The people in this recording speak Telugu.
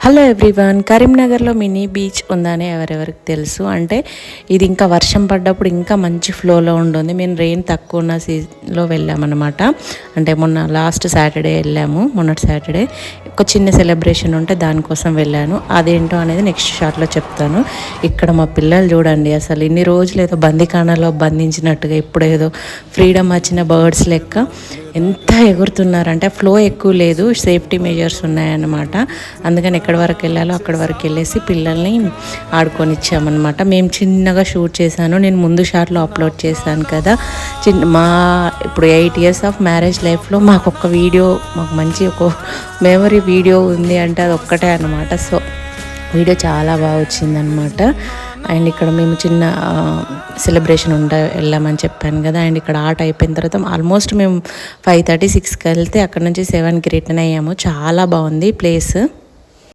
హలో ఎవ్రీవన్, కరీంనగర్లో మినీ బీచ్ ఉందని ఎవరెవరికి తెలుసు. అంటే ఇది ఇంకా వర్షం పడ్డప్పుడు ఇంకా మంచి ఫ్లోలో ఉంటుంది. మేము రెయిన్ తక్కువ ఉన్న సీజన్లో వెళ్ళామన్నమాట. అంటే మొన్న లాస్ట్ సాటర్డే వెళ్ళాము. మొన్నటి సాటర్డే ఒక చిన్న సెలబ్రేషన్ ఉంటే దానికోసం వెళ్ళాను. అదేంటో అనేది నెక్స్ట్ షాట్లో చెప్తాను. ఇక్కడ మా పిల్లలు చూడండి, అసలు ఇన్ని రోజులు ఏదో బందికాణలో బంధించినట్టుగా ఇప్పుడు ఏదో ఫ్రీడమ్ వచ్చిన బర్డ్స్ లెక్క ఎంత ఎగురుతున్నారంటే ఫ్లో ఎక్కువ లేదు, సేఫ్టీ మెజర్స్ ఉన్నాయన్నమాట. అందుకని ఎక్కడి వరకు వెళ్ళాలో అక్కడి వరకు వెళ్ళేసి పిల్లల్ని ఆడుకొని ఇచ్చామన్నమాట. మేము చిన్నగా షూట్ చేశాను, నేను ముందు షాట్లో అప్లోడ్ చేశాను కదా. ఇప్పుడు 8 years ఆఫ్ మ్యారేజ్ లైఫ్లో మాకు ఒక వీడియో, మాకు మంచి ఒక మెమరీ వీడియో ఉంది అంటే అది ఒక్కటే అన్నమాట. సో వీడియో చాలా బాగా వచ్చిందనమాట. అండ్ ఇక్కడ మేము చిన్న సెలబ్రేషన్ వెళ్ళామని చెప్పాను కదా. అండ్ ఇక్కడ ఆట అయిపోయిన తర్వాత ఆల్మోస్ట్ మేము 5:30, 6కి వెళ్తే అక్కడ నుంచి 7కి రిటర్న్ అయ్యాము. చాలా బాగుంది ప్లేస్.